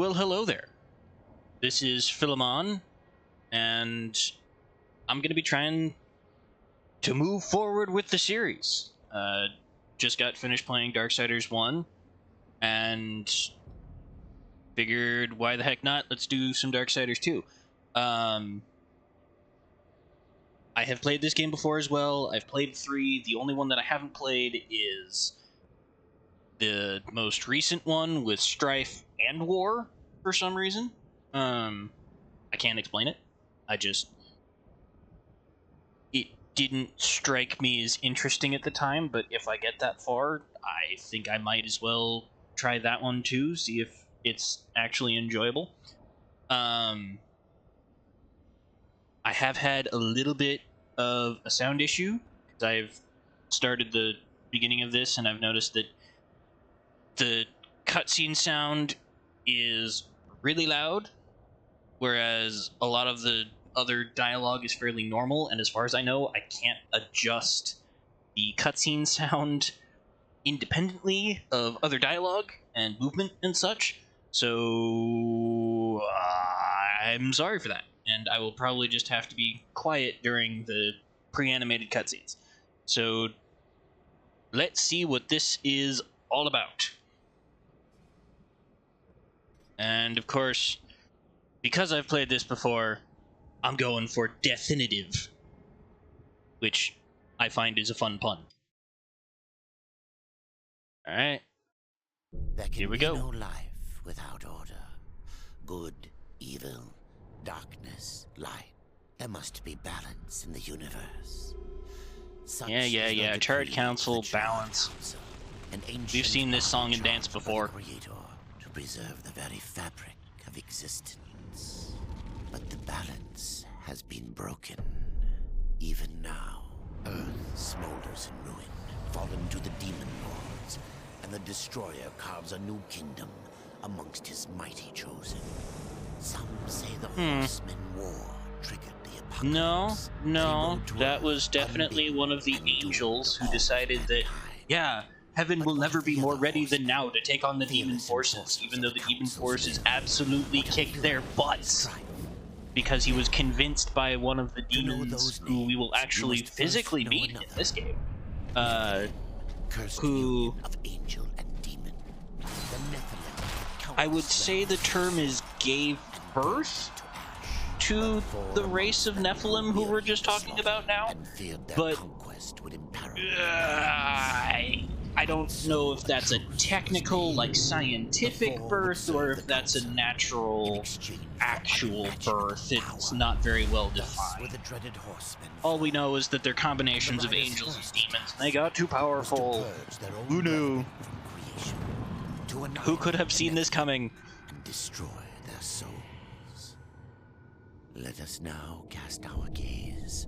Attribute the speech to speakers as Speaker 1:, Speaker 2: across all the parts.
Speaker 1: Well, hello there. This is Philemon, and I'm going to be trying to move forward with the series. Just got finished playing Darksiders 1, and figured, why the heck not? Let's do some Darksiders 2. I have played this game before as well. I've played 3. The only one that I haven't played is the most recent one with Strife and War, for some reason. I can't explain it. It didn't strike me as interesting at the time, but if I get that far, I think I might as well try that one too, see if it's actually enjoyable. I have had a little bit of a sound issue, because I've started the beginning of this and I've noticed that the cutscene sound is really loud, whereas a lot of the other dialogue is fairly normal, and as far as I know, I can't adjust the cutscene sound independently of other dialogue and movement and such, so I'm sorry for that, and I will probably just have to be quiet during the pre-animated cutscenes. So let's see what this is all about. And of course, because I've played this before, I'm going for Dethinitive, which I find is a fun pun. Alright, here we go.
Speaker 2: There can be no life without order. Good, evil, darkness, light. There must be balance in the universe.
Speaker 1: Yeah. Turret Council, balance. We've seen this song and dance before.
Speaker 2: To preserve the very fabric of existence. But the balance has been broken. Even now, Earth smolders in ruin, fallen to the demon lords, and the Destroyer carves a new kingdom amongst his mighty chosen. Some say the Horsemen War triggered the apocalypse.
Speaker 1: No, that was definitely one of the angels who decided that, yeah, heaven will never be more ready than now to take on the demon forces, even though the demon forces absolutely kicked their butts. Because he was convinced by one of the demons, who we will actually physically meet in this game, who I would say the term is gave birth to the race of Nephilim who we're just talking about now, but I don't know if that's a technical, like, scientific birth, or if that's a natural, actual birth. It's not very well defined. All we know is that they're combinations of angels and demons, and they got too powerful. Who knew? Who could have seen this coming?
Speaker 2: And destroy their souls. Let us now cast our gaze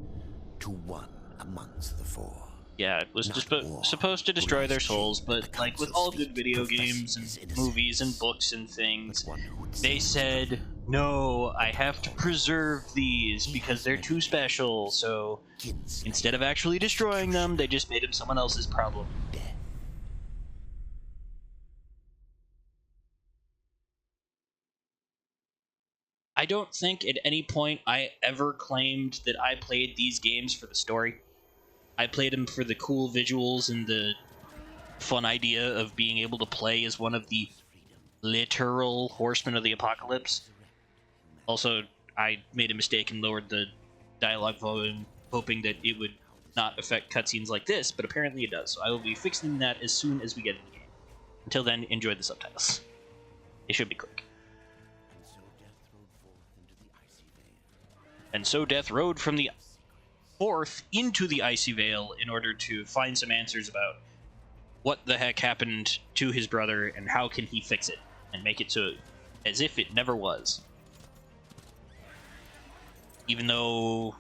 Speaker 2: to one amongst the four.
Speaker 1: Yeah, it was supposed to destroy their souls, but like with all good video games and movies and books and things, they said, no, I have to preserve these because they're too special, so instead of actually destroying them, they just made them someone else's problem. I don't think at any point I ever claimed that I played these games for the story. I played them for the cool visuals and the fun idea of being able to play as one of the literal horsemen of the apocalypse. Also, I made a mistake and lowered the dialogue volume, hoping that it would not affect cutscenes like this, but apparently it does, so I will be fixing that as soon as we get in the game. Until then, enjoy the subtitles. They should be quick. And so Death rode from the forth into the Icy Vale in order to find some answers about what the heck happened to his brother and how can he fix it and make it so as if it never was. Even though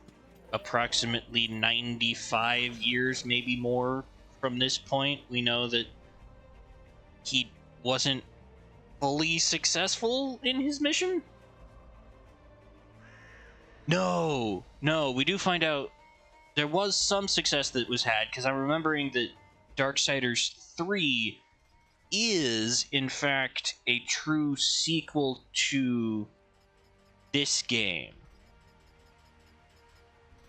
Speaker 1: approximately 95 years, maybe more, from this point, we know that he wasn't fully successful in his mission? No, we do find out there was some success that was had, because I'm remembering that Darksiders 3 is, in fact, a true sequel to this game.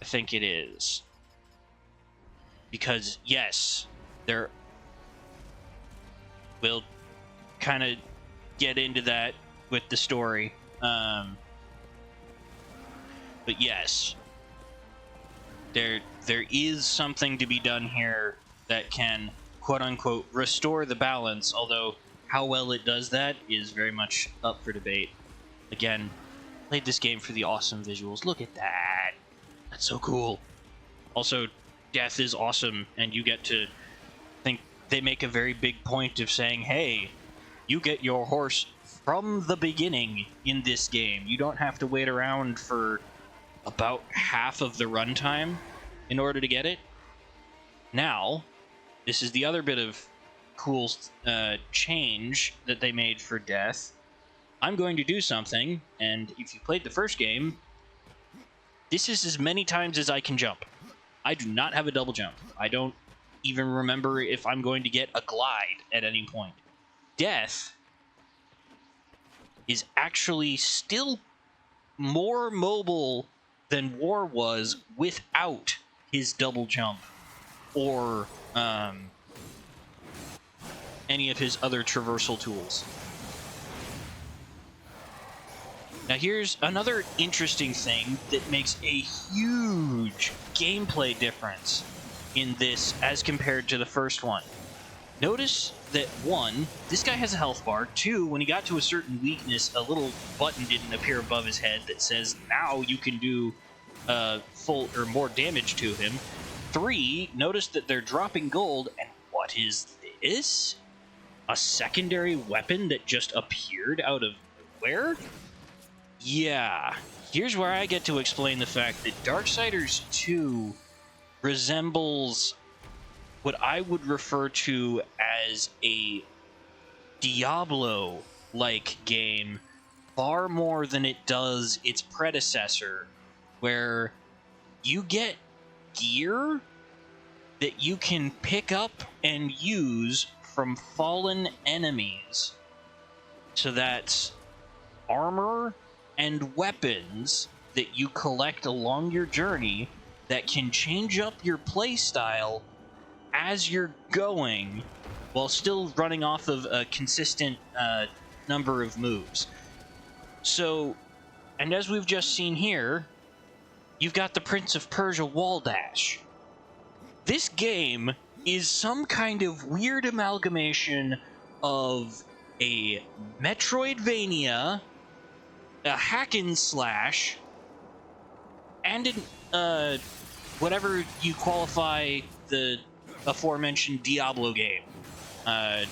Speaker 1: I think it is. Because, yes, we'll kind of get into that with the story. But yes, there is something to be done here that can, quote-unquote, restore the balance, although how well it does that is very much up for debate. Again, played this game for the awesome visuals. Look at that. That's so cool. Also, death is awesome, and you get to think they make a very big point of saying, hey, you get your horse from the beginning in this game. You don't have to wait around for about half of the runtime in order to get it. Now, this is the other bit of cool change that they made for death. I'm going to do something, and if you played the first game, this is as many times as I can jump. I do not have a double jump. I don't even remember if I'm going to get a glide at any point. Death is actually still more mobile than War was without his double jump or any of his other traversal tools. Now here's another interesting thing that makes a huge gameplay difference in this as compared to the first one. Notice that, 1, this guy has a health bar. 2, when he got to a certain weakness, a little button didn't appear above his head that says now you can do full or more damage to him. 3, notice that they're dropping gold, and what is this? A secondary weapon that just appeared out of nowhere? Yeah, here's where I get to explain the fact that Darksiders 2 resembles what I would refer to as a Diablo-like game far more than it does its predecessor, where you get gear that you can pick up and use from fallen enemies. So that's armor and weapons that you collect along your journey that can change up your playstyle as you're going while still running off of a consistent number of moves. So, and as we've just seen here, you've got the Prince of Persia wall dash. This game is some kind of weird amalgamation of a Metroidvania, a hack and slash, and an whatever you qualify the aforementioned Diablo game. A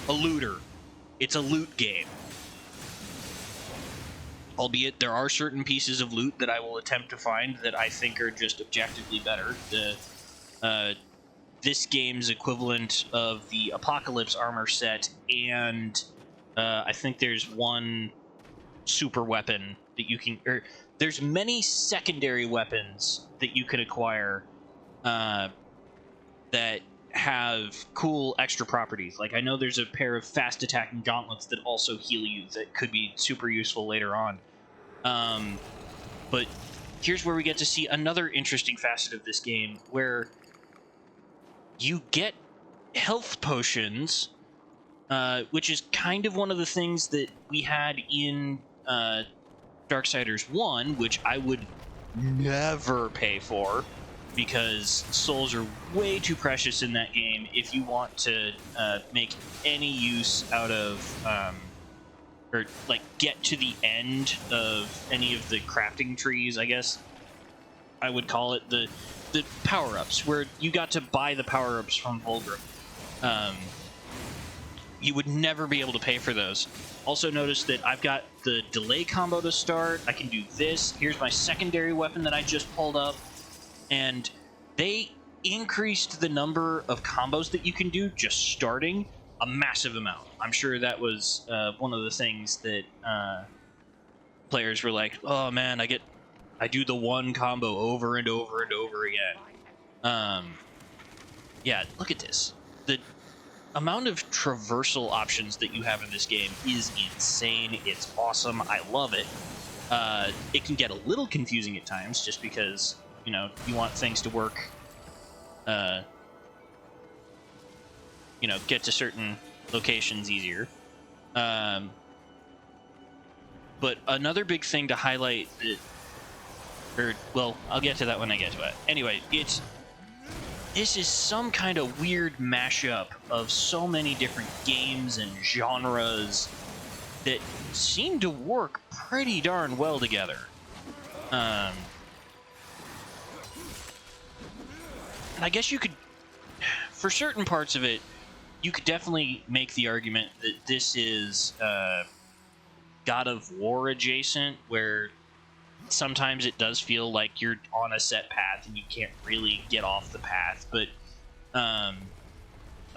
Speaker 1: looter. It's a loot game. Albeit there are certain pieces of loot that I will attempt to find that I think are just objectively better. This game's equivalent of the Apocalypse armor set, and I think there's one super weapon that you can, or there's many secondary weapons that you can acquire that have cool extra properties. Like, I know there's a pair of fast attacking gauntlets that also heal you that could be super useful later on. But here's where we get to see another interesting facet of this game, where you get health potions, which is kind of one of the things that we had in Darksiders 1, which I would never pay for, because souls are way too precious in that game if you want to make any use out of, or like get to the end of any of the crafting trees, I guess I would call it, the power-ups, where you got to buy the power-ups from Volgrim. You would never be able to pay for those. Also notice that I've got the delay combo to start. I can do this. Here's my secondary weapon that I just pulled up. And they increased the number of combos that you can do just starting a massive amount. I'm sure that was one of the things that players were like, oh man, I do the one combo over and over and over again. Yeah, look at this. amount of traversal options that you have in this game is insane. It's awesome. I love it. It can get a little confusing at times just because, you know, you want things to work, you know, get to certain locations easier. But another big thing to highlight, well, I'll get to that when I get to it. Anyway, this is some kind of weird mashup of so many different games and genres that seem to work pretty darn well together. And I guess you could, for certain parts of it, you could definitely make the argument that this is God of War adjacent, where sometimes it does feel like you're on a set path and you can't really get off the path, but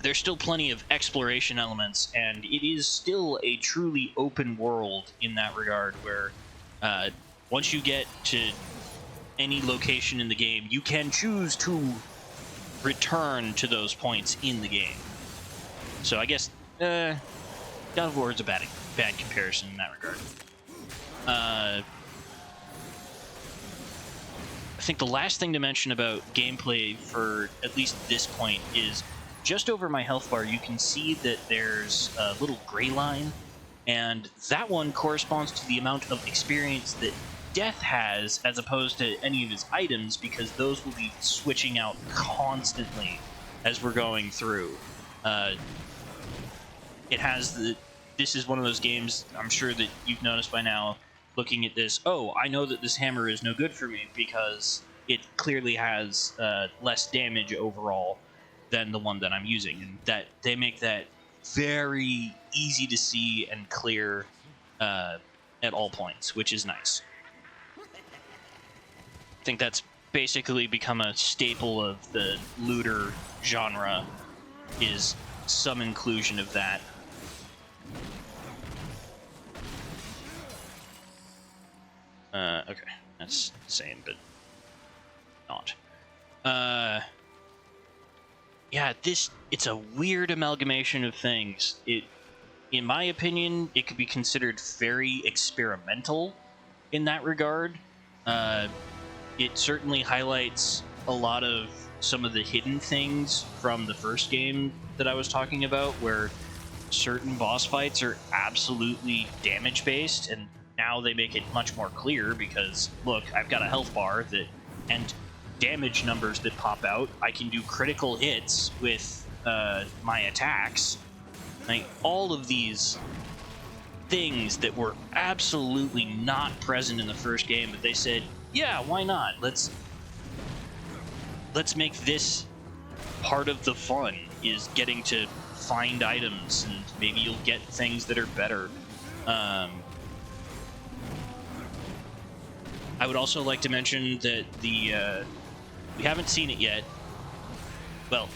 Speaker 1: there's still plenty of exploration elements, and it is still a truly open world in that regard, where once you get to any location in the game, you can choose to return to those points in the game. So I guess God of War is a bad comparison in that regard. I think the last thing to mention about gameplay for at least this point is just over my health bar, you can see that there's a little gray line, and that one corresponds to the amount of experience that Death has as opposed to any of his items, because those will be switching out constantly as we're going through. This is one of those games, I'm sure that you've noticed by now, looking at this, oh, I know that this hammer is no good for me because it clearly has less damage overall than the one that I'm using. And that they make that very easy to see and clear at all points, which is nice. I think that's basically become a staple of the looter genre, is some inclusion of that. Okay, that's the same, but not. Yeah, it's a weird amalgamation of things. In my opinion, it could be considered very experimental in that regard. It certainly highlights a lot of some of the hidden things from the first game that I was talking about, where certain boss fights are absolutely damage-based, and now they make it much more clear because, look, I've got a health bar and damage numbers that pop out. I can do critical hits with my attacks. Like, all of these things that were absolutely not present in the first game, but they said, yeah, why not? Let's make this part of the fun, is getting to find items, and maybe you'll get things that are better. I would also like to mention that we haven't seen it yet. Well,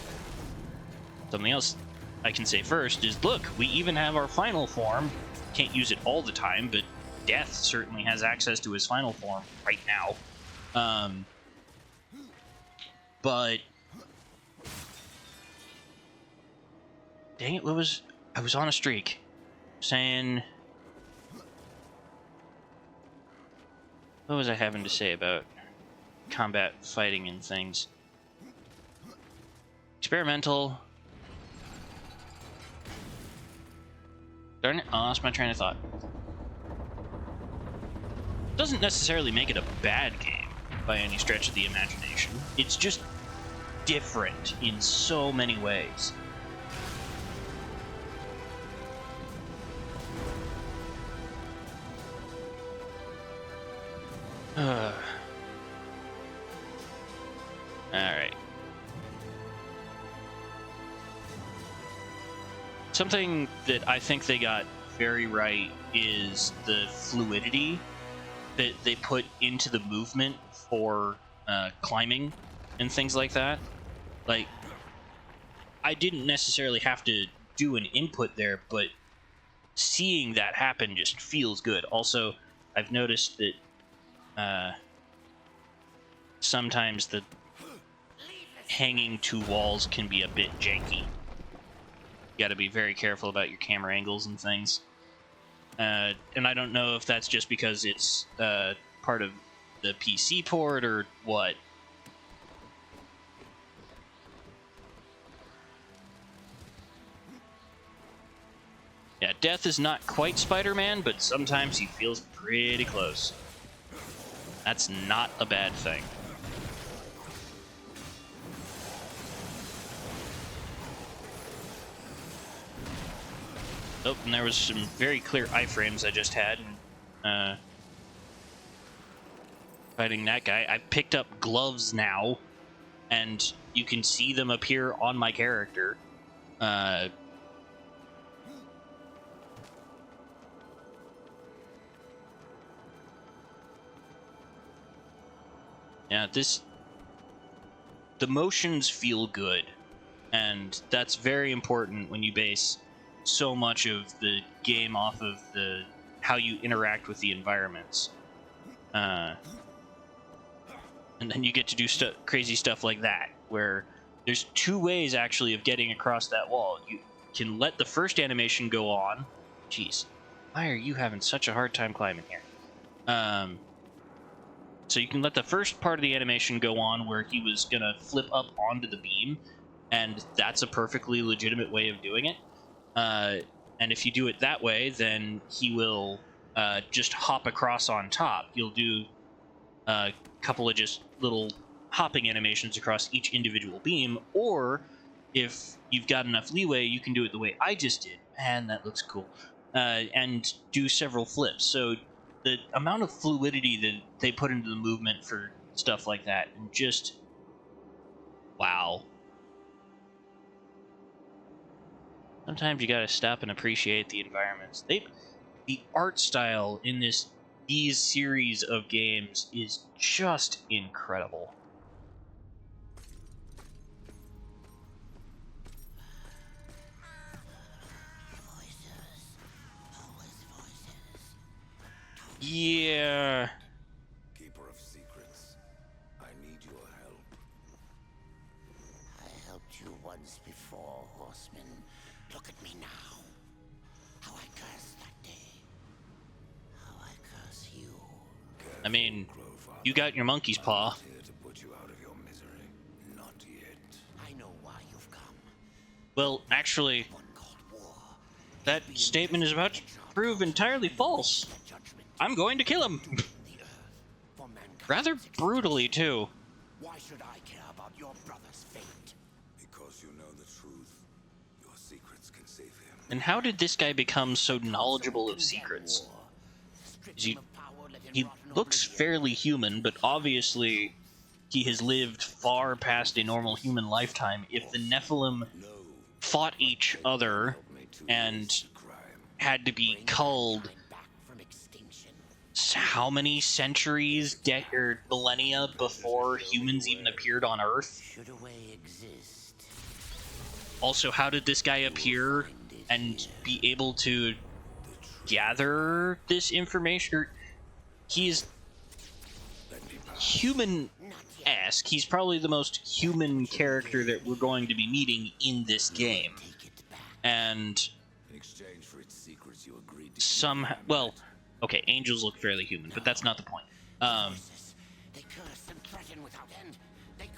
Speaker 1: something else I can say first is, look, we even have our final form. Can't use it all the time, but Death certainly has access to his final form right now. But dang it, I was on a streak saying, what was I having to say about combat fighting and things? Experimental. Darn it, I lost my train of thought. Doesn't necessarily make it a bad game by any stretch of the imagination. It's just different in so many ways. Alright. Something that I think they got very right is the fluidity that they put into the movement for climbing and things like that. Like, I didn't necessarily have to do an input there, but seeing that happen just feels good. Also, I've noticed that sometimes the hanging to walls can be a bit janky. got to be very careful about your camera angles and things. And I don't know if that's just because it's part of the PC port or what. Yeah, Death is not quite Spider-Man, but sometimes he feels pretty close. That's not a bad thing. Oh, and there was some very clear iframes I just had. Fighting that guy. I picked up gloves now, and you can see them appear on my character. Yeah, the motions feel good, and that's very important when you base so much of the game off of how you interact with the environments. And then you get to do crazy stuff like that, where there's two ways actually of getting across that wall. You can let the first animation go on. Jeez, why are you having such a hard time climbing here? So you can let the first part of the animation go on where he was gonna flip up onto the beam, and that's a perfectly legitimate way of doing it. And if you do it that way, then he will just hop across on top. You'll do a couple of just little hopping animations across each individual beam, or if you've got enough leeway, you can do it the way I just did. Man, that looks cool. And do several flips. So the amount of fluidity that they put into the movement for stuff like that, and just wow. Sometimes you gotta stop and appreciate the environments. The art style in these series of games is just incredible. Yeah.
Speaker 2: Keeper of secrets, I need your help. I helped you once before, Horseman. Look at me now. How I cursed that day. How I curse you.
Speaker 1: I mean, you got your monkey's paw.
Speaker 2: Here to put you out of your misery. Not yet. I know why you've come.
Speaker 1: Well, actually, that statement is about to prove entirely false. I'm going to kill him. Rather brutally, too.
Speaker 2: Why should I care about your brother's fate? Because you know the truth. Your secrets can save him.
Speaker 1: And how did this guy become so knowledgeable of secrets? He looks fairly human, but obviously he has lived far past a normal human lifetime. If the Nephilim fought each other and had to be culled how many centuries or millennia before humans even appeared on Earth? Also, how did this guy appear and be able to gather this information? He's human-esque. He's probably the most human character that we're going to be meeting in this game. And somehow, well, okay, angels look fairly human, but that's not the point.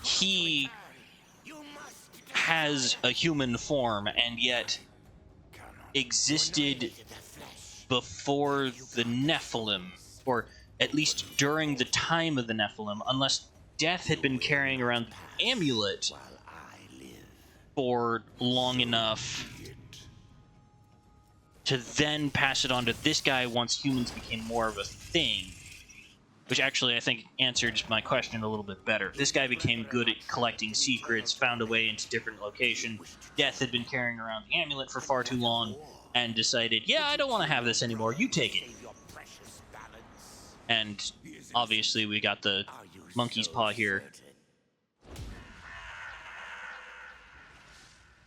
Speaker 1: He has a human form, and yet existed before the Nephilim, or at least during the time of the Nephilim, unless Death had been carrying around the amulet for long enough to then pass it on to this guy once humans became more of a thing. Which actually, I think, answered my question a little bit better. This guy became good at collecting secrets, found a way into different locations. Death had been carrying around the amulet for far too long, and decided, yeah, I don't want to have this anymore, you take it. And obviously we got the monkey's paw here.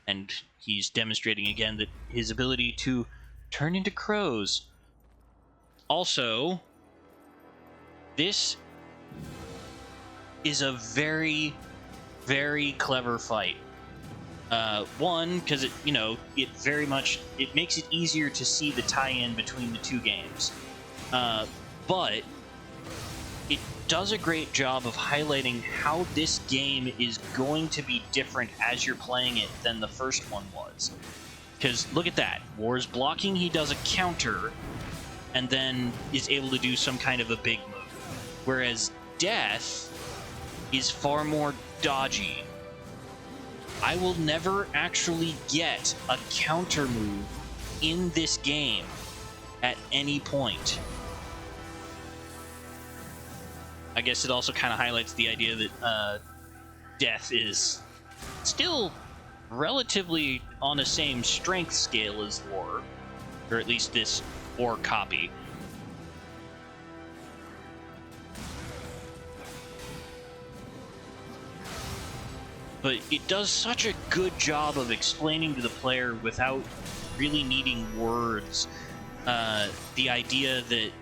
Speaker 1: And he's demonstrating again that his ability to turn into crows. Also, this is a very, very clever fight. One, because it very much it makes it easier to see the tie-in between the two games, but it does a great job of highlighting how this game is going to be different as you're playing it than the first one was. Because look at that, War's blocking, he does a counter, and then is able to do some kind of a big move, whereas Death is far more dodgy. I will never actually get a counter move in this game at any point. I guess it also kind of highlights the idea that Death is still relatively on the same strength scale as War, or at least this War copy. But it does such a good job of explaining to the player without really needing words the idea that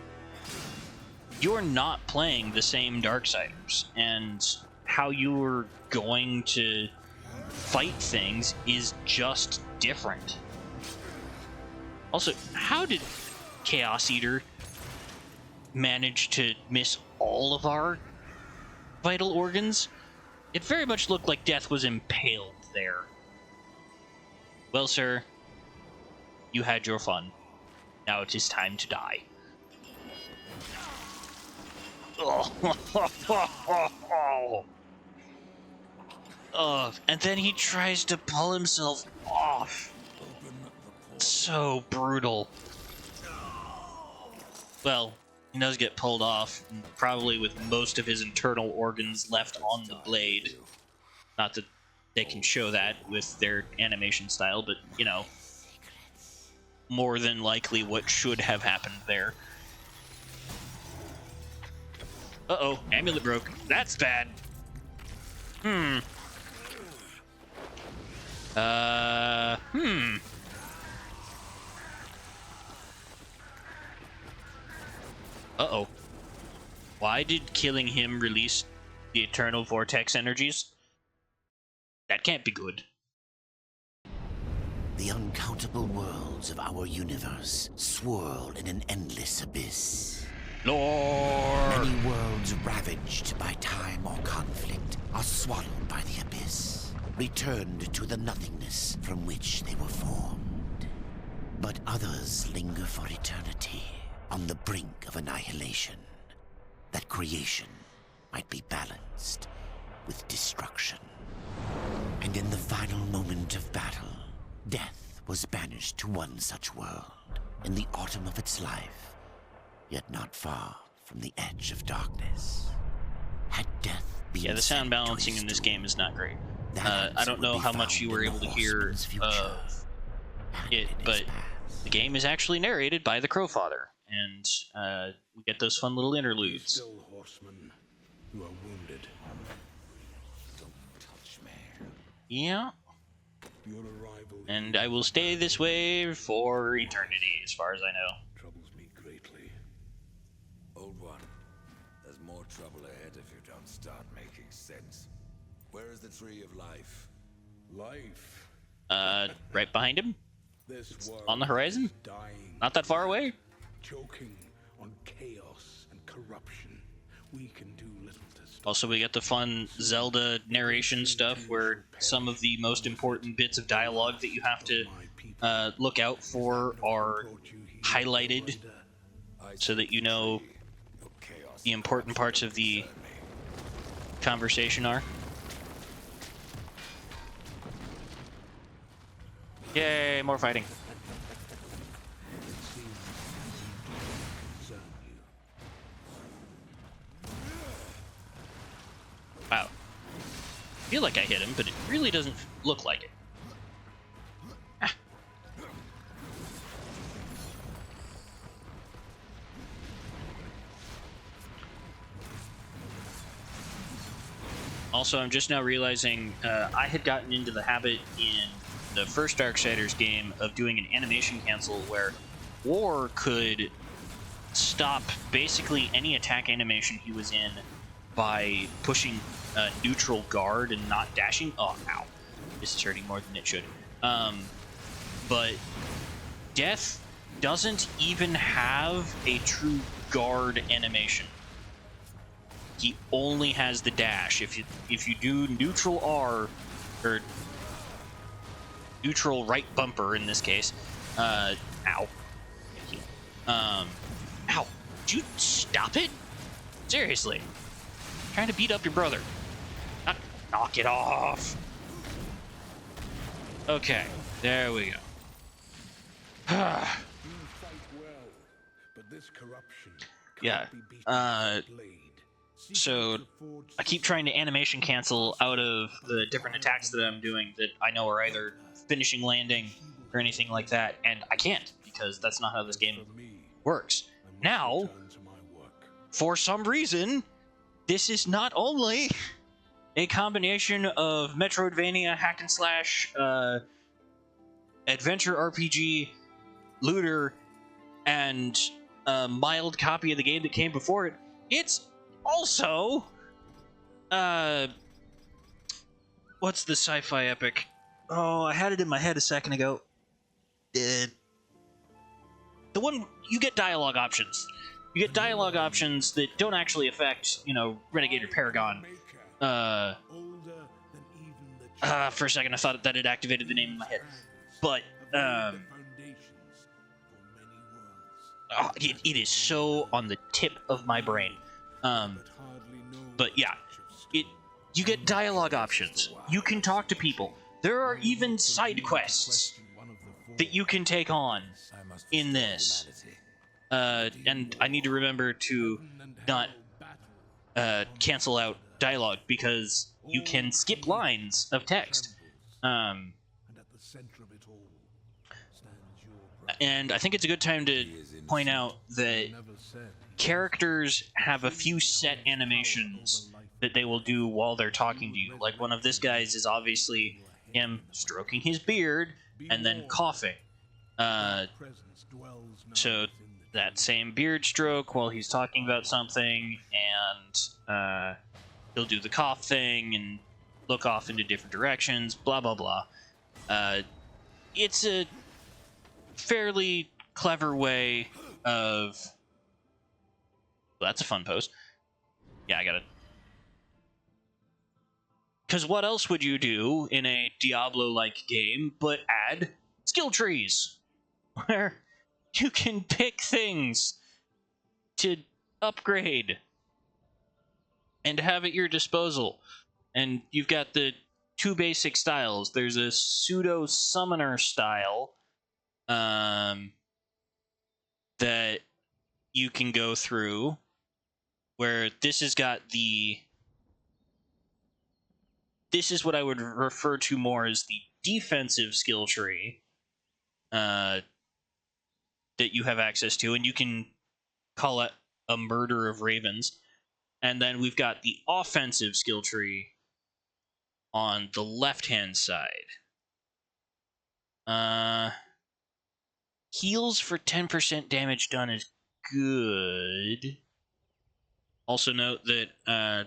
Speaker 1: you're not playing the same Darksiders, and how you're going to fight things is just different. Also, how did Chaos Eater manage to miss all of our vital organs? It very much looked like Death was impaled there. Well, sir, you had your fun. Now it is time to die. And then he tries to pull himself off. So brutal. Well, he does get pulled off, probably with most of his internal organs left on the blade. Not that they can show that with their animation style, but, more than likely what should have happened there. Uh-oh, amulet broke. That's bad. Uh-oh. Why did killing him release the eternal vortex energies? That can't be good.
Speaker 2: The uncountable worlds of our universe swirl in an endless abyss.
Speaker 1: Lord!
Speaker 2: Many worlds ravaged by time or conflict are swallowed by the abyss, returned to the nothingness from which they were formed. But others linger for eternity, on the brink of annihilation, that creation might be balanced with destruction. And in the final moment of battle, Death was banished to one such world, in the autumn of its life, yet not far from the edge of darkness. Had Death been
Speaker 1: Yeah, the sound balancing in this game is not great. I don't know how much you were able to hear of it, but the game is actually narrated by the Crowfather, and we get those fun little interludes.
Speaker 3: Still horsemen who are wounded. Don't touch me.
Speaker 1: Yeah,
Speaker 3: Your arrival
Speaker 1: and I will stay this way for eternity, as far as I know.
Speaker 3: troubles me greatly.
Speaker 4: Old one, there's more trouble ahead if you don't start making sense. Where is the tree of life?
Speaker 3: Life.
Speaker 1: Right behind him,
Speaker 3: This world
Speaker 1: on the horizon,
Speaker 3: is dying.
Speaker 1: not that far away.
Speaker 3: Choking on chaos and corruption. We can do little to stop.
Speaker 1: Also, we get the fun Zelda narration stuff where some of the most important bits of dialogue that you have to look out for are highlighted so that you know
Speaker 4: Your chaos
Speaker 1: the important parts of the conversation are. Yay, more fighting.
Speaker 3: Concern you.
Speaker 1: Wow. I feel like I hit him, but it really doesn't look like it. Ah. Also, I'm just now realizing I had gotten into the habit in the first Darksiders game of doing an animation cancel where War could stop basically any attack animation he was in by pushing neutral guard and not dashing. Oh, ow. This is hurting more than it should. But Death doesn't even have a true guard animation. He only has the dash. If you do neutral R, or neutral right bumper in this case, ow. Thank you. Ow. Would you stop it? Seriously. I'm trying to beat up your brother. Knock it off. Okay, there we go.
Speaker 3: You fight well, but this corruption
Speaker 1: Yeah.
Speaker 3: can't be beaten with a blade.
Speaker 1: So I keep trying to animation cancel out of the different attacks that I'm doing that I know are either finishing landing or anything like that, and I can't because that's not how this game works. Now, for some reason, this is not only a combination of Metroidvania, hack and slash, adventure RPG, looter, and a mild copy of the game that came before it. It's also, what's the sci-fi epic? Oh, I had it in my head a second ago. The one, you get dialogue options. You get dialogue options that don't actually affect, Renegade or Paragon. For a second I thought that it activated the name in my head. But, it is so on the tip of my brain. But yeah, you get dialogue options. You can talk to people. There are even side quests that you can take on in this. And I need to remember to not cancel out dialogue because you can skip lines of text. And I think it's a good time to point out that characters have a few set animations that they will do while they're talking to you. Like one of this guy's is obviously him stroking his beard and then coughing. So that same beard stroke while he's talking about something, and he'll do the cough thing and look off into different directions, blah, blah, blah. It's a fairly clever way of... Well, that's a fun pose. Yeah, I got it. Because what else would you do in a Diablo-like game but add skill trees? Where you can pick things to upgrade and have at your disposal. And you've got the two basic styles. There's a pseudo-summoner style that you can go through, where this has got the... This is what I would refer to more as the defensive skill tree that you have access to, and you can call it a murder of ravens. And then we've got the offensive skill tree on the left-hand side. Heals for 10% damage done is good. Also note that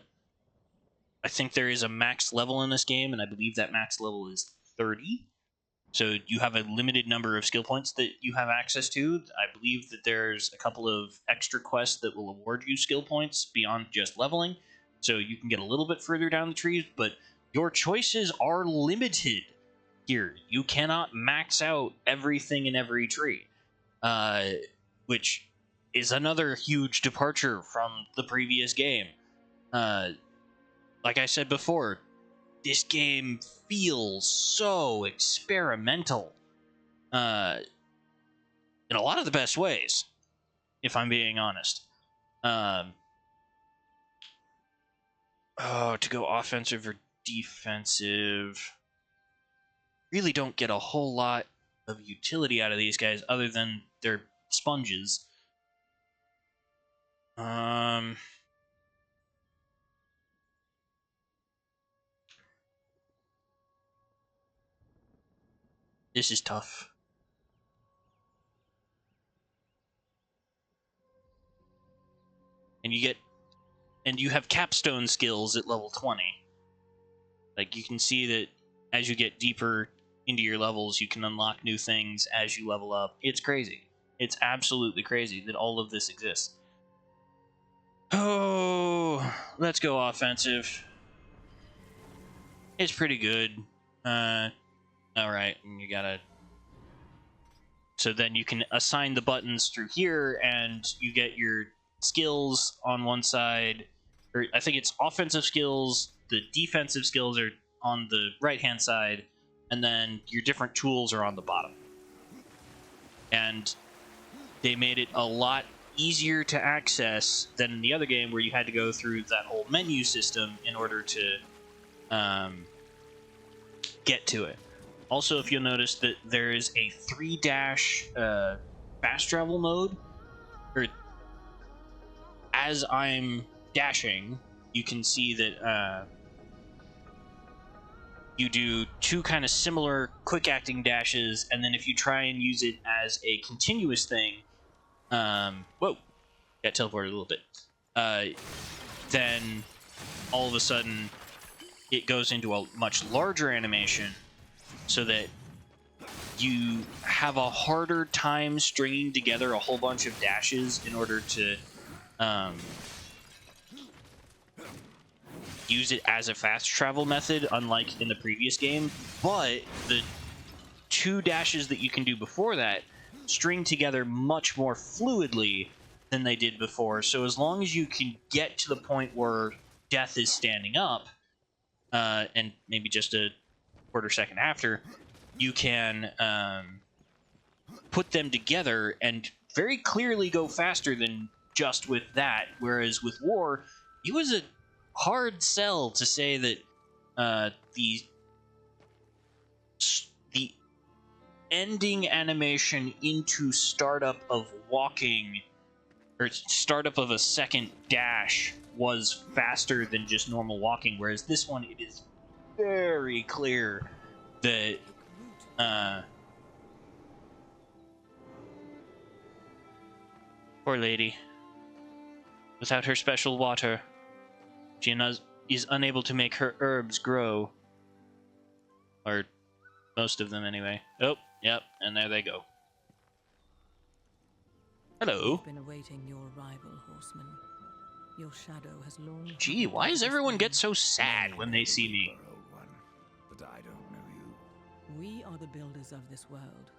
Speaker 1: I think there is a max level in this game, and I believe that max level is 30. So you have a limited number of skill points that you have access to. I believe that there's a couple of extra quests that will award you skill points beyond just leveling. So you can get a little bit further down the trees, but your choices are limited here. You cannot max out everything in every tree, which is another huge departure from the previous game. Like I said before, this game feels so experimental in a lot of the best ways, if I'm being honest. To go offensive or defensive, really don't get a whole lot of utility out of these guys other than they're sponges. This is tough. And you have capstone skills at level 20. Like, you can see that as you get deeper into your levels, you can unlock new things as you level up. It's crazy. It's absolutely crazy that all of this exists. Oh, let's go offensive. It's pretty good. Alright, and you gotta... So then you can assign the buttons through here, and you get your skills on one side. Or I think it's offensive skills, the defensive skills are on the right-hand side, and then your different tools are on the bottom. And they made it a lot easier to access than in the other game where you had to go through that whole menu system in order to get to it. Also, if you'll notice that there is a 3-dash fast travel mode, or as I'm dashing, you can see that you do two kind of similar quick-acting dashes, and then if you try and use it as a continuous thing, whoa, got teleported a little bit, then all of a sudden it goes into a much larger animation, so that you have a harder time stringing together a whole bunch of dashes in order to use it as a fast travel method, unlike in the previous game. But the 2 dashes that you can do before that string together much more fluidly than they did before. So as long as you can get to the point where death is standing up, and maybe just a quarter second after, you can put them together and very clearly go faster than just with that. Whereas with War, it was a hard sell to say that the ending animation into startup of walking, or startup of a second dash, was faster than just normal walking, whereas this one, it is very clear that poor lady, without her special water, she is unable to make her herbs grow, or most of them anyway. Oh, yep, and there they go. Hello.
Speaker 5: I've been awaiting your arrival, horseman. Your shadow has long...
Speaker 1: Gee, why does everyone get so sad when they see me?
Speaker 4: But I don't know you.
Speaker 5: We are the builders of this world,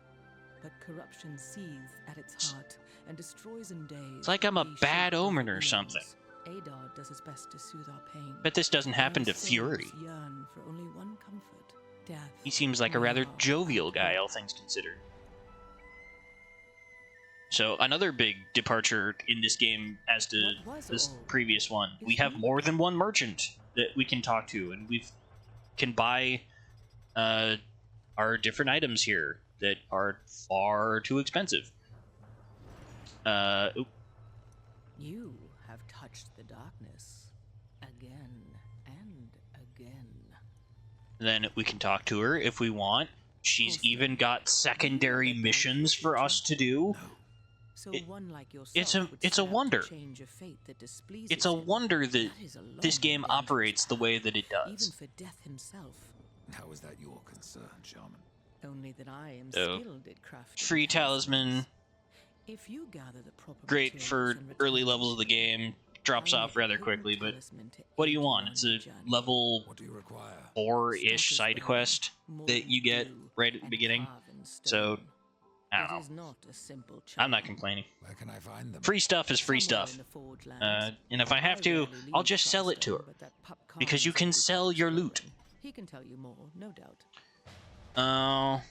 Speaker 5: but corruption seethes at its heart and destroys in days.
Speaker 1: It's like I'm a bad omen or something.
Speaker 5: Adar does his best to soothe our pain.
Speaker 1: Bet this doesn't happen to Fury.
Speaker 5: Yearn for only one comfort, death.
Speaker 1: He seems like a rather jovial guy, all things considered. So another big departure in this game as to this previous one, we have more than one merchant that we can talk to, and we can buy our different items here that are far too expensive. Oop.
Speaker 5: You have touched the darkness again and again.
Speaker 1: Then we can talk to her if we want. She's even got secondary missions for us to do.
Speaker 5: So one like yourself
Speaker 1: It's a wonder.
Speaker 5: Change a fate that displeases
Speaker 1: It's a
Speaker 5: him.
Speaker 1: wonder that
Speaker 5: That is a
Speaker 1: this
Speaker 5: long
Speaker 1: game
Speaker 5: day.
Speaker 1: operates the way that it
Speaker 5: Even
Speaker 1: does.
Speaker 5: for death himself.
Speaker 4: How is that your concern, Shaman?
Speaker 5: Only that I am
Speaker 1: So,
Speaker 5: skilled at crafting
Speaker 1: Free talisman,
Speaker 5: If you gather the proper
Speaker 1: great
Speaker 5: materials
Speaker 1: for
Speaker 5: and return
Speaker 1: early
Speaker 5: them
Speaker 1: levels of the
Speaker 5: to me,
Speaker 1: game. Drops
Speaker 5: I'll
Speaker 1: off
Speaker 5: make
Speaker 1: rather
Speaker 5: a
Speaker 1: quickly, but
Speaker 5: talisman to
Speaker 1: what do
Speaker 5: aid
Speaker 1: you want?
Speaker 5: on
Speaker 1: It's
Speaker 5: your
Speaker 1: a
Speaker 5: journey.
Speaker 1: level
Speaker 4: What do you require?
Speaker 1: 4-ish
Speaker 5: Stock
Speaker 1: side
Speaker 5: is
Speaker 1: quest
Speaker 5: more
Speaker 1: that you get
Speaker 5: blue
Speaker 1: right at the
Speaker 5: and
Speaker 1: beginning.
Speaker 5: carved in
Speaker 1: So,
Speaker 5: stone.
Speaker 1: I
Speaker 5: It
Speaker 1: don't
Speaker 5: is
Speaker 1: know.
Speaker 5: not a simple
Speaker 1: I'm not
Speaker 5: challenge.
Speaker 1: complaining.
Speaker 4: Where can I find them?
Speaker 1: Free stuff is free
Speaker 5: Somewhere
Speaker 1: stuff.
Speaker 5: in the Forge Lands.
Speaker 1: And if I have to,
Speaker 5: rarely
Speaker 1: I'll
Speaker 5: leave
Speaker 1: just sell it to her.
Speaker 5: Charleston, but that pup
Speaker 1: Because you
Speaker 5: Khan's
Speaker 1: can
Speaker 5: always
Speaker 1: sell
Speaker 5: had
Speaker 1: your
Speaker 5: it
Speaker 1: loot.
Speaker 5: stolen. He can tell you more, no doubt.
Speaker 1: Oh.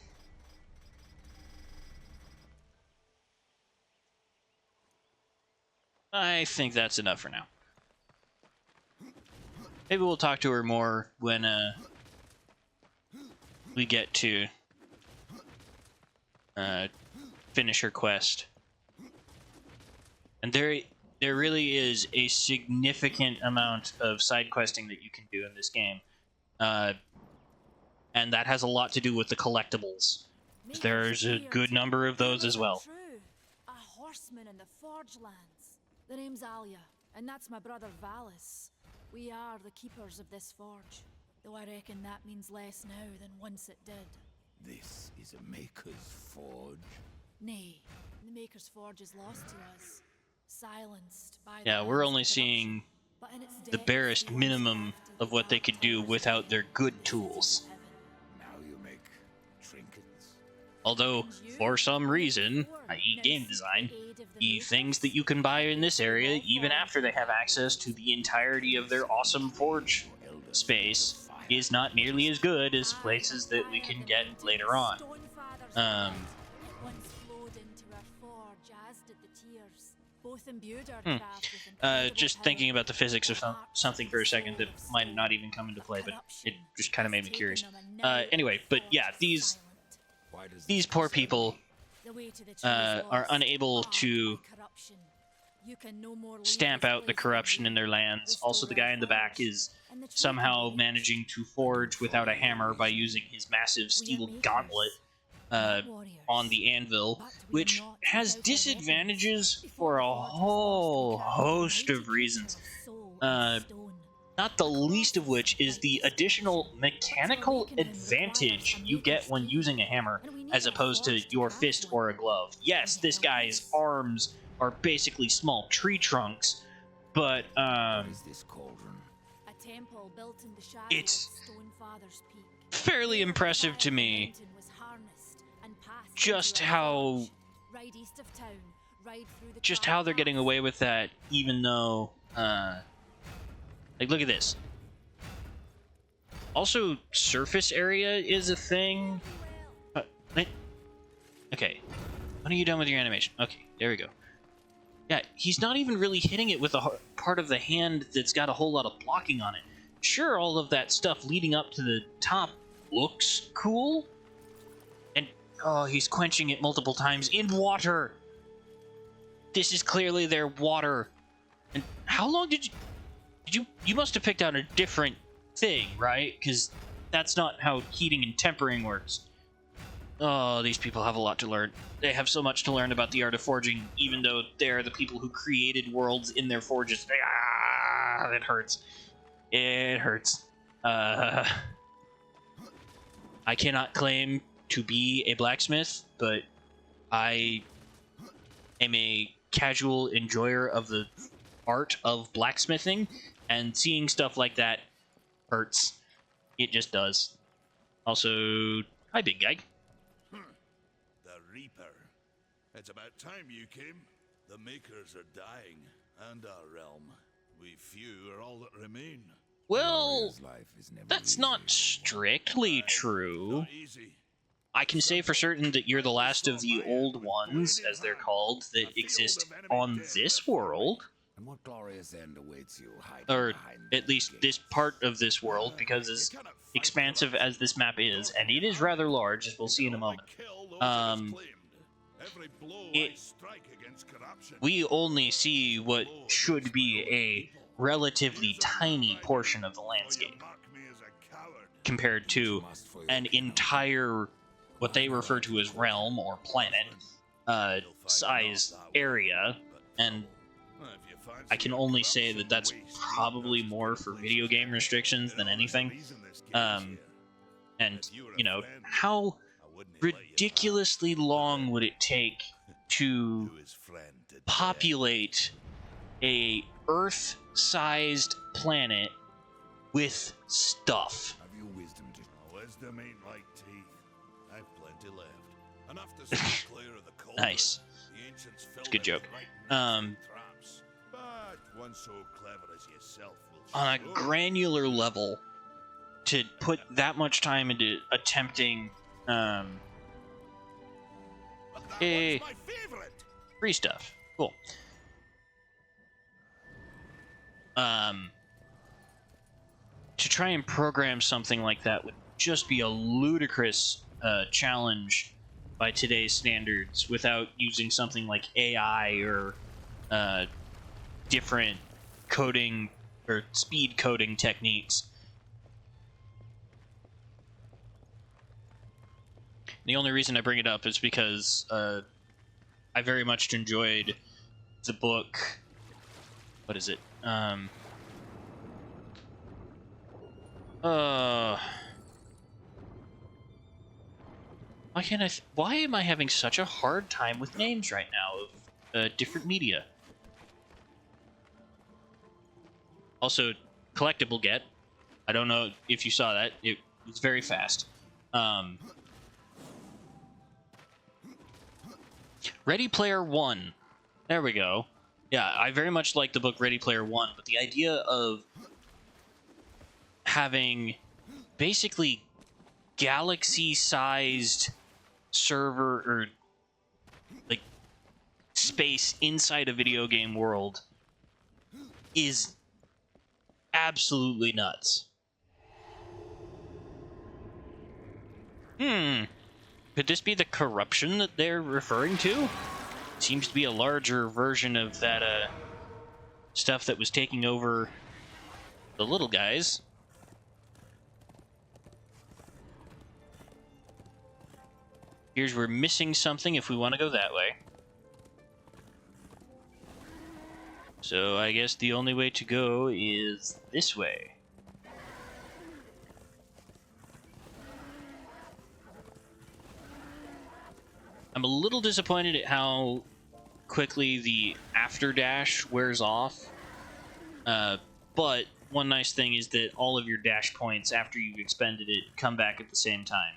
Speaker 1: I think that's enough for now. Maybe we'll talk to her more when we get to finish her quest. And there really is a significant amount of side questing that you can do in this game. And that has a lot to do with the collectibles. There's a good number of those as well.
Speaker 6: True. A horseman in the Forge Lands. The name's Alia, and that's my brother Valis. We are the keepers of this forge. Though I reckon that means less now than once it did.
Speaker 4: This is a Maker's Forge.
Speaker 6: Nay, the Maker's Forge is lost to us. Silenced by
Speaker 1: Yeah,
Speaker 6: the
Speaker 1: we're
Speaker 6: hands
Speaker 1: only
Speaker 6: of
Speaker 1: seeing
Speaker 6: corruption. But in its
Speaker 1: the
Speaker 6: depths,
Speaker 1: barest
Speaker 6: the once
Speaker 1: minimum
Speaker 6: crafted
Speaker 1: of what they could do
Speaker 6: path
Speaker 1: without their good
Speaker 6: towards the
Speaker 1: tools.
Speaker 6: heaven.
Speaker 4: Now you make trinkets.
Speaker 1: Although, for some reason, i.e. game design, the things that you can buy in this area, even after they have access to the entirety of their awesome forge space, is not nearly as good as places that we can get later on.
Speaker 6: Once flowed into our forge, as did the tears. Both imbued our craft with incredible
Speaker 1: Just thinking about the physics of something for a second that might not even come into play, but it just kind of made me curious. Anyway, but yeah, these poor people are unable to stamp out the corruption in their lands. Also, the guy in the back is somehow managing to forge without a hammer by using his massive steel gauntlet on the anvil, which has disadvantages for a whole host of reasons. Not the least of which is the additional mechanical advantage you get when using a hammer as opposed to your fist or a glove. Yes, this guy's arms are basically small tree trunks, but
Speaker 4: Is this cauldron?
Speaker 6: A temple built in the shadow
Speaker 1: It's
Speaker 6: of Stonefather's Peak.
Speaker 1: fairly impressive to me just how they're getting away with that, even though like, look at this. Also, surface area is a thing. Okay, when are you done with your animation? Okay, there we go. Yeah, he's not even really hitting it with a part of the hand that's got a whole lot of blocking on it. Sure, all of that stuff leading up to the top looks cool. And, oh, he's quenching it multiple times in water. This is clearly their water. And how long did you must have picked out a different thing, right? Because that's not how heating and tempering works. Oh, these people have a lot to learn. They have so much to learn about the art of forging, even though they're the people who created worlds in their forges. Ah, it hurts. It hurts. I cannot claim to be a blacksmith, but I am a casual enjoyer of the art of blacksmithing, and seeing stuff like that hurts. It just does. Also, hi, big guy.
Speaker 7: The Reaper. It's about time you came. The Makers are dying, and our realm. We few are all that remain.
Speaker 1: Well,
Speaker 4: Warrior's life is never
Speaker 1: that's
Speaker 4: easy.
Speaker 1: not strictly true.
Speaker 7: Not easy.
Speaker 1: I can say for certain that you're the last of the old ones, as they're called, that exist on this world.
Speaker 4: And what glorious end awaits you hiding
Speaker 1: Or
Speaker 4: behind
Speaker 1: at
Speaker 4: that
Speaker 1: least
Speaker 4: gate?
Speaker 1: this part of this world, because as expansive as this map is, and it is rather large, as we'll see in a moment, we only see what should be a relatively tiny portion of the landscape compared to an entire, what they refer to as realm or planet, size area, and I can only say that that's probably more for video game restrictions than anything. And, you know, how ridiculously long would it take to populate a Earth-sized planet with stuff?
Speaker 4: Have you wisdom to
Speaker 7: Wisdom ain't like teeth. I've plenty left. Enough to stay clear of the cold.
Speaker 1: Nice.
Speaker 7: The ancients
Speaker 1: It's a good joke.
Speaker 7: Traps. But one so clever as yourself will
Speaker 1: On a
Speaker 7: show.
Speaker 1: granular level, to put that much time into attempting
Speaker 7: But that
Speaker 1: eh.
Speaker 7: one's my favorite.
Speaker 1: free stuff. Cool. To try and program something like that would just be a ludicrous challenge by today's standards without using something like AI or different coding or speed coding techniques. The only reason I bring it up is because I very much enjoyed the book. What is it? Why can't I? Why am I having such a hard time with names right now of different media? Also, collectible get. I don't know if you saw that. It was very fast. Ready Player One. There we go. Yeah, I very much like the book Ready Player One, but the idea of having basically galaxy-sized server or like space inside a video game world is absolutely nuts. Could this be the corruption that they're referring to? Seems to be a larger version of that stuff that was taking over the little guys. Here's we're missing something if we want to go that way. So I guess the only way to go is this way. I'm a little disappointed at how quickly the after dash wears off. But one nice thing is that all of your dash points after you've expended it come back at the same time.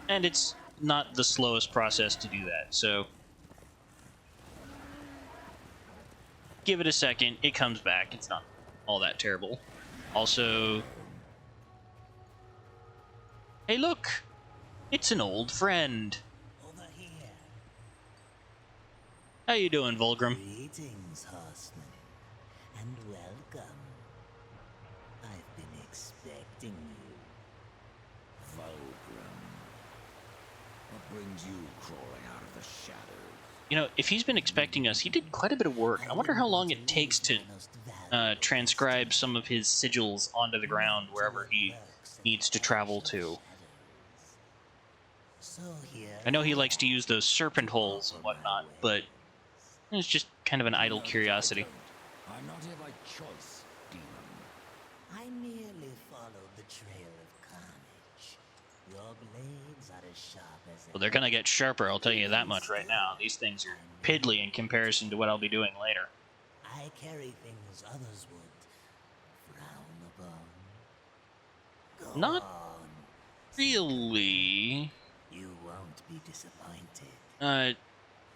Speaker 1: And it's not the slowest process to do that, so give it a second, it comes back. It's not all that terrible. Also, hey look! It's an old friend.
Speaker 2: Over here.
Speaker 1: How you doing, Volgrim?
Speaker 2: Greetings, horseman, and welcome. I've been expecting you.
Speaker 4: Vulgrim. What brings you crawling out of the shadows?
Speaker 1: You know, if he's been expecting us, he did quite a bit of work. I wonder how long it takes to transcribe some of his sigils onto the ground wherever he needs to travel to. I know he likes to use those serpent holes and whatnot, but it's just kind of an idle curiosity.
Speaker 4: I'm not here by choice, demon.
Speaker 2: I merely followed the trail of carnage. Your blades are as sharp as
Speaker 1: Well, they're gonna get sharper, I'll tell you that much right now. These things are piddly in comparison to what I'll be doing later.
Speaker 2: I carry things others would frown upon. Go
Speaker 1: Not
Speaker 2: on.
Speaker 1: really.
Speaker 2: You won't be disappointed.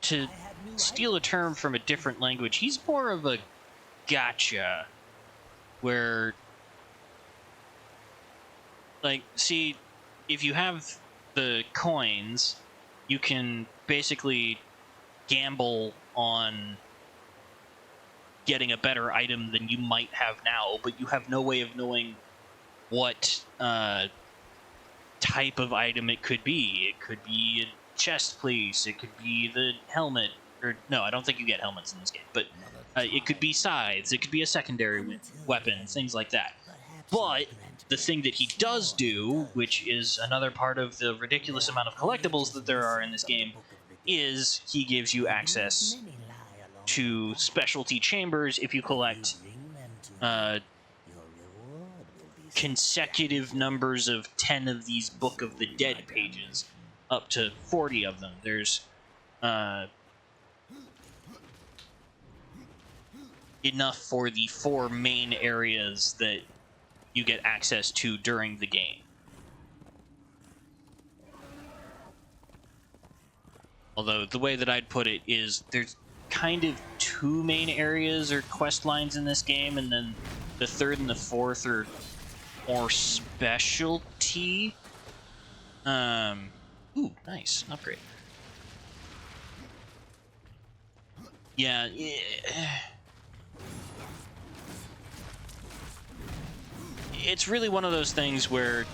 Speaker 1: To steal a term from a different language, he's more of a gotcha, where, like, see, if you have the coins, you can basically gamble on getting a better item than you might have now, but you have no way of knowing what type of item it could be. It could be a chest piece, it could be the helmet, or no, I don't think you get helmets in this game, but it could be scythes, it could be a secondary weapon, things like that. But the thing that he does do, which is another part of the ridiculous amount of collectibles that there are in this game, is he gives you access to specialty chambers if you collect consecutive numbers of 10 of these Book of the Dead pages, up to 40 of them. There's enough for the 4 main areas that you get access to during the game. Although the way that I'd put it is there's kind of 2 main areas or quest lines in this game, and then the 3rd and the 4th are more specialty. Ooh, nice. Upgrade. Yeah. It's really one of those things where,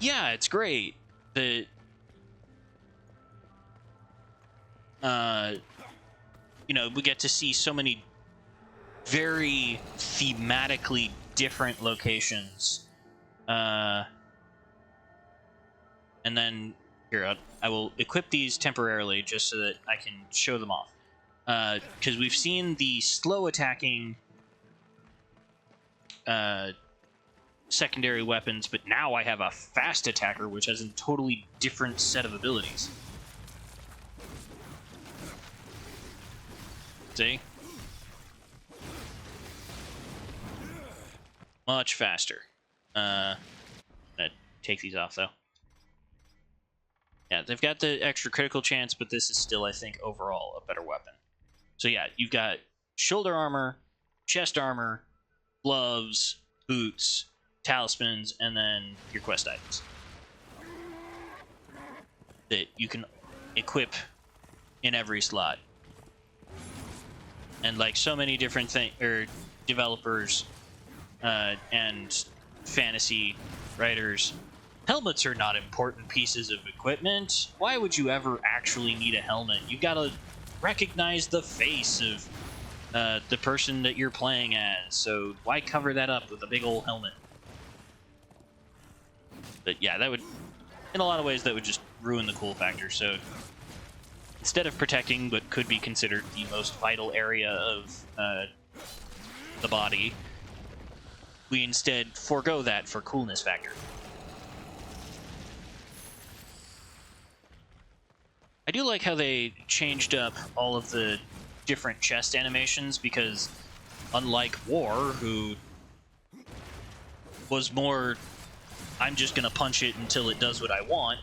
Speaker 1: yeah, it's great that, you know, we get to see so many very thematically different locations. And then, here, I will equip these temporarily just so that I can show them off. Because we've seen the slow attacking secondary weapons, but now I have a fast attacker, which has a totally different set of abilities. See? Much faster. Gonna take these off, though. Yeah, they've got the extra critical chance, but this is still, I think, overall a better weapon. So yeah, you've got shoulder armor, chest armor, gloves, boots, talismans, and then your quest items that you can equip in every slot. And like so many different developers and fantasy writers, helmets are not important pieces of equipment. Why would you ever actually need a helmet? You gotta recognize the face of the person that you're playing as, so why cover that up with a big old helmet? But yeah, that would, in a lot of ways, that would just ruin the cool factor. So instead of protecting what could be considered the most vital area of the body, we instead forego that for coolness factor. I do like how they changed up all of the different chest animations, because unlike War, who was more, I'm just gonna punch it until it does what I want,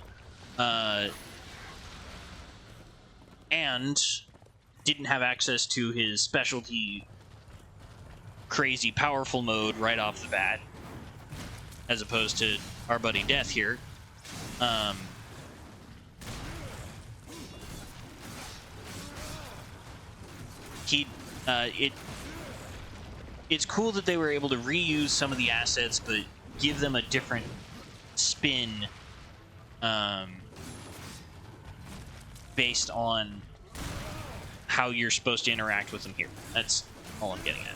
Speaker 1: and didn't have access to his specialty crazy powerful mode right off the bat, as opposed to our buddy Death here. It's cool that they were able to reuse some of the assets, but give them a different spin based on how you're supposed to interact with them here. That's all I'm getting at.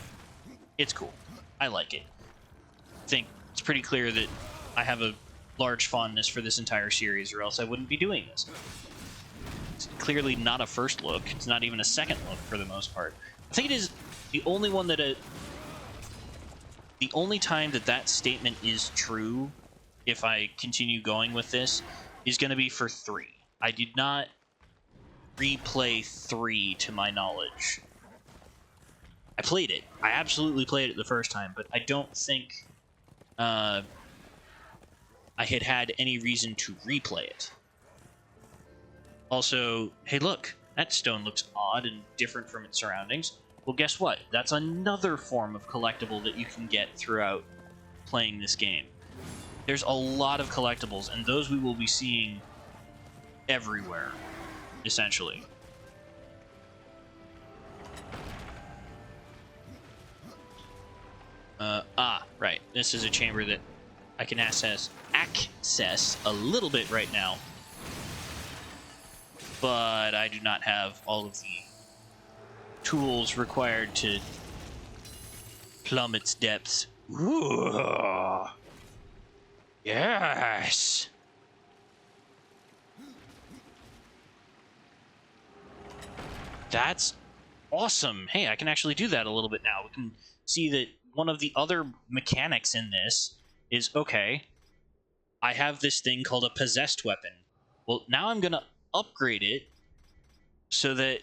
Speaker 1: It's cool. I like it. I think it's pretty clear that I have a large fondness for this entire series, or else I wouldn't be doing this. It's clearly not a first look. It's not even a second look for the most part. I think it is the only one that the only time that that statement is true, if I continue going with this, is going to be for 3. I did not replay 3 to my knowledge. I played it. I absolutely played it the first time, but I don't think I had any reason to replay it. Also, hey look, that stone looks odd and different from its surroundings. Well, guess what? That's another form of collectible that you can get throughout playing this game. There's a lot of collectibles, and those we will be seeing everywhere, essentially. Right. This is a chamber that I can access a little bit right now, but I do not have all of the tools required to plumb its depths. Ooh. Yes. That's awesome. Hey, I can actually do that a little bit now. We can see that one of the other mechanics in this is, okay, I have this thing called a possessed weapon. Well, now I'm going to upgrade it so that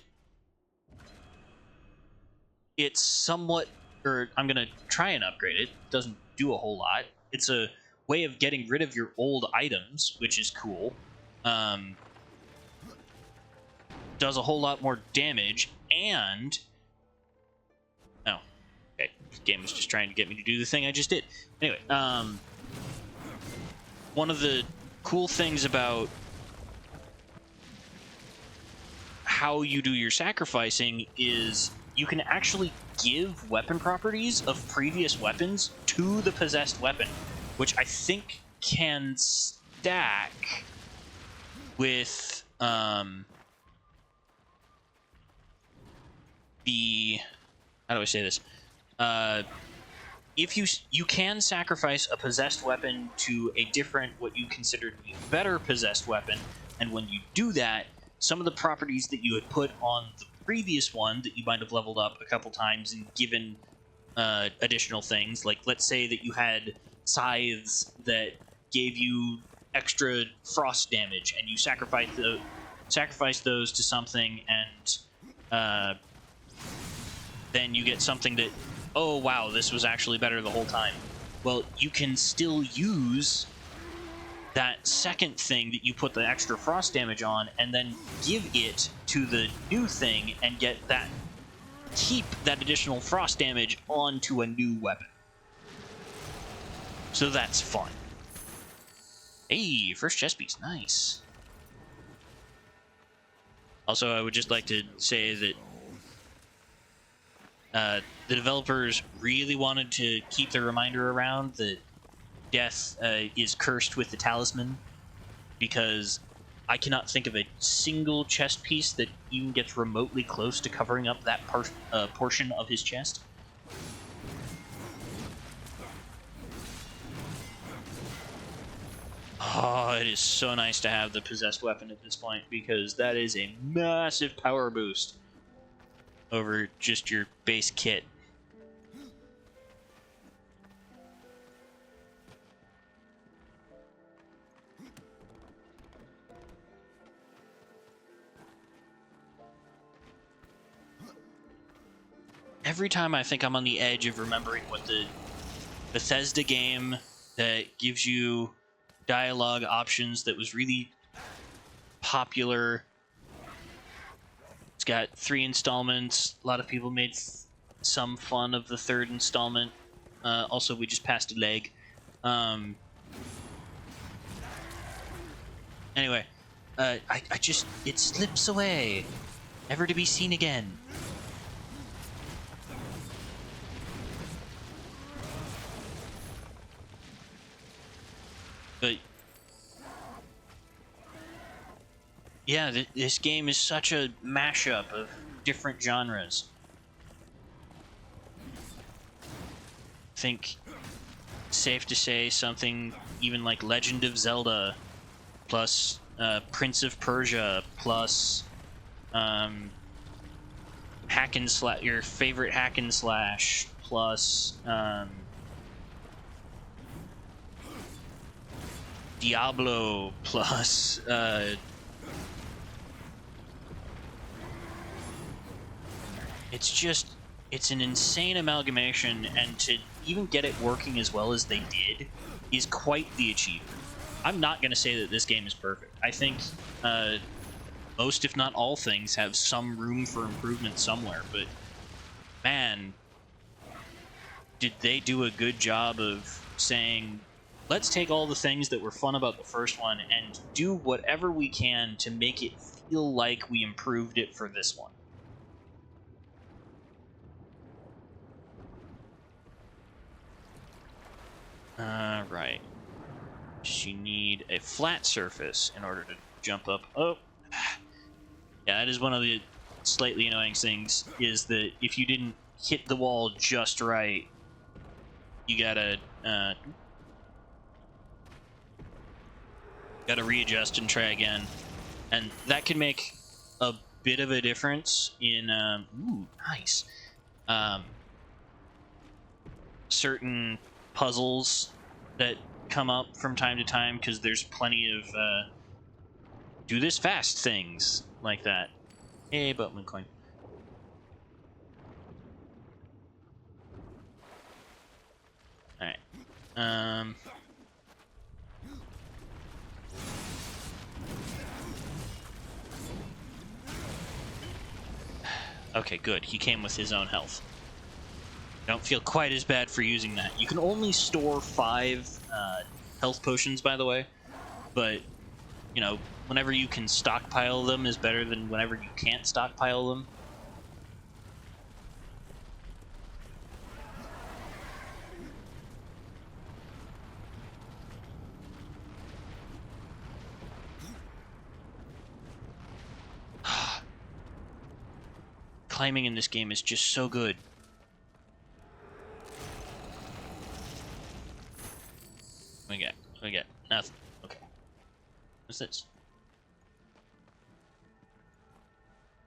Speaker 1: it's somewhat, or I'm going to try and upgrade it. It doesn't do a whole lot. It's a way of getting rid of your old items, which is cool. Does a whole lot more damage, and... Oh, okay. The game was just trying to get me to do the thing I just did. Anyway, one of the cool things about how you do your sacrificing is you can actually give weapon properties of previous weapons to the possessed weapon, which I think can stack with the, how do I say this? If you can sacrifice a possessed weapon to a different, what you consider to be a better possessed weapon, and when you do that, some of the properties that you had put on the previous one that you might have leveled up a couple times and given additional things, like let's say that you had scythes that gave you extra frost damage, and you sacrifice those to something, and then you get something that, oh wow, this was actually better the whole time. Well, you can still use that second thing that you put the extra frost damage on, and then give it to the new thing and keep that additional frost damage onto a new weapon. So that's fun. Hey, first chest piece, nice. Also, I would just like to say that the developers really wanted to keep the reminder around that Death is cursed with the talisman, because I cannot think of a single chest piece that even gets remotely close to covering up that portion of his chest. Oh, it is so nice to have the possessed weapon at this point, because that is a massive power boost over just your base kit. Every time I think I'm on the edge of remembering what the Bethesda game that gives you dialogue options that was really popular. It's got 3 installments. A lot of people made some fun of the 3rd installment. Also, we just passed a leg. Anyway, I just, it slips away, never to be seen again. But yeah, this game is such a mashup of different genres. I think it's safe to say something even like Legend of Zelda, plus Prince of Persia, plus hack and slash, your favorite hack and slash, plus Diablo, plus it's an insane amalgamation, and to even get it working as well as they did is quite the achievement. I'm not going to say that this game is perfect. I think most, if not all, things have some room for improvement somewhere, but man, did they do a good job of saying, let's take all the things that were fun about the first one and do whatever we can to make it feel like we improved it for this one. Right. You need a flat surface in order to jump up. Oh! Yeah, that is one of the slightly annoying things, is that if you didn't hit the wall just right, you gotta readjust and try again. And that can make a bit of a difference in, ooh, nice. Certain puzzles that come up from time to time, because there's plenty of do this fast things like that. Hey, Boatman coin. Alright. Okay, good. He came with his own health. Don't feel quite as bad for using that. You can only store 5 health potions, by the way, but, you know, whenever you can stockpile them is better than whenever you can't stockpile them. Climbing in this game is just so good. We get nothing. Okay. What's this?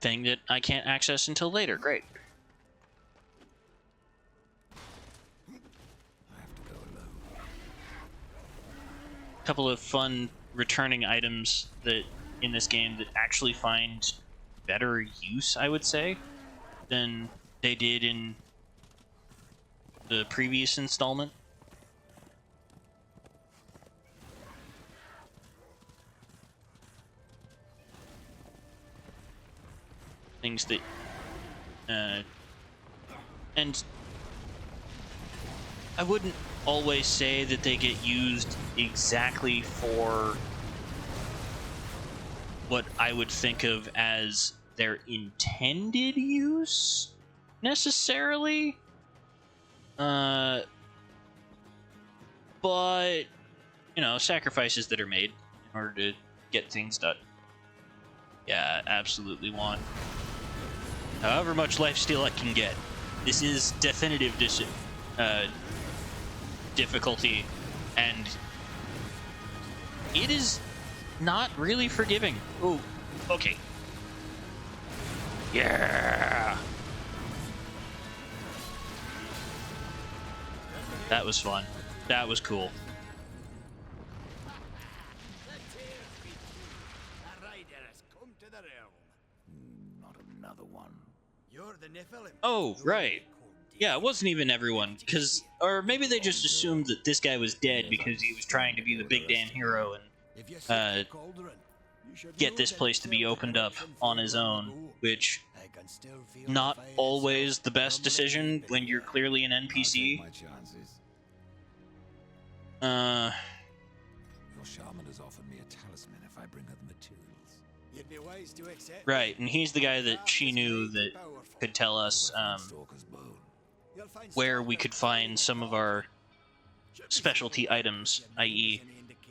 Speaker 1: Thing that I can't access until later. Great.
Speaker 4: I have to go alone.
Speaker 1: couple of fun returning items that in this game that actually find better use, I would say, than they did in the previous installment. Things that and I wouldn't always say that they get used exactly for what I would think of as their intended use necessarily, but you know, sacrifices that are made in order to get things done. Yeah, absolutely want however much lifesteal I can get. This is Dethinitive difficulty, and it is not really forgiving. Oh, okay. Yeah. That was fun. That was cool.
Speaker 2: Not another one.
Speaker 1: Oh, right. Yeah, it wasn't even everyone, because, or maybe they just assumed that this guy was dead because he was trying to be the big damn hero and get this place to be opened up on his own, which not always the best decision when you're clearly an NPC.
Speaker 4: Your shaman has offered me a talisman if I bring her the materials.
Speaker 8: You'd be wise to accept.
Speaker 1: Right, and he's the guy that she knew that could tell us where we could find some of our specialty items, i.e.,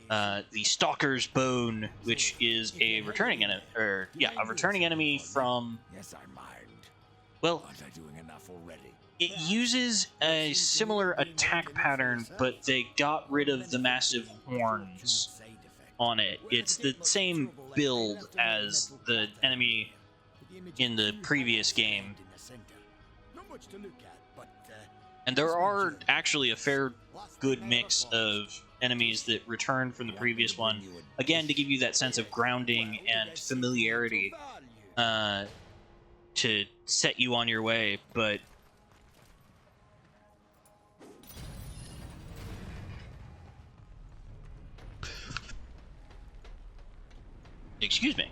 Speaker 1: the Stalker's Bone, which is a returning enemy, a returning enemy from.
Speaker 2: Yes, I mind.
Speaker 1: Well,
Speaker 2: Aren't I doing enough already?
Speaker 1: it uses a similar attack pattern, but they got rid of the massive horns on it. It's the same build as the enemy in the previous game. And there are actually a fair good mix of enemies that return from the previous one, again to give you that sense of grounding and familiarity to set you on your way, but excuse me.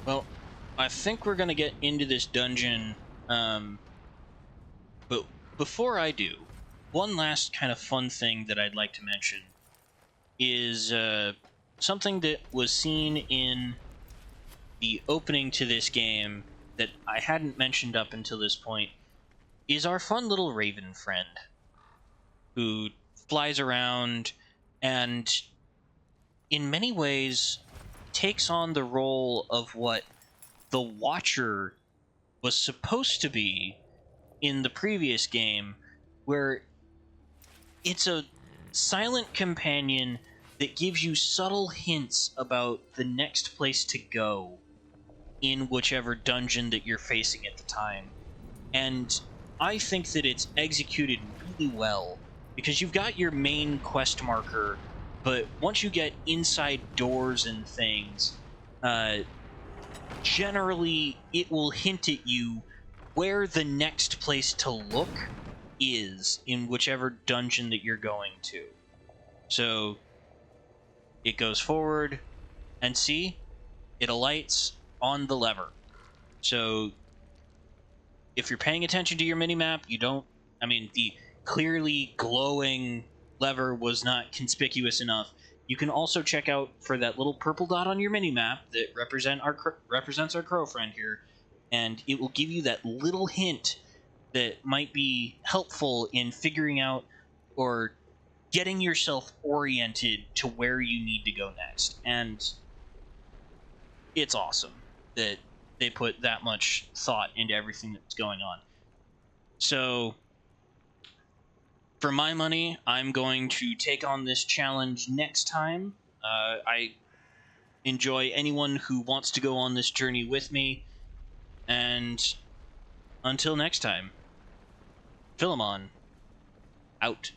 Speaker 1: Well, I think we're going to get into this dungeon, but before I do, one last kind of fun thing that I'd like to mention is something that was seen in the opening to this game that I hadn't mentioned up until this point, is our fun little raven friend who flies around and in many ways takes on the role of what the Watcher was supposed to be in the previous game, where it's a silent companion that gives you subtle hints about the next place to go in whichever dungeon that you're facing at the time. And I think that it's executed really well, because you've got your main quest marker, but once you get inside doors and things, generally it will hint at you where the next place to look is in whichever dungeon that you're going to. So it goes forward, and see, it alights on the lever. So if you're paying attention to your minimap, the clearly glowing lever was not conspicuous enough. You can also check out for that little purple dot on your minimap that represents our crow friend here, and it will give you that little hint that might be helpful in figuring out or getting yourself oriented to where you need to go next. And it's awesome that they put that much thought into everything that's going on. So for my money, I'm going to take on this challenge next time. enjoy anyone who wants to go on this journey with me. And until next time, Philemon, out.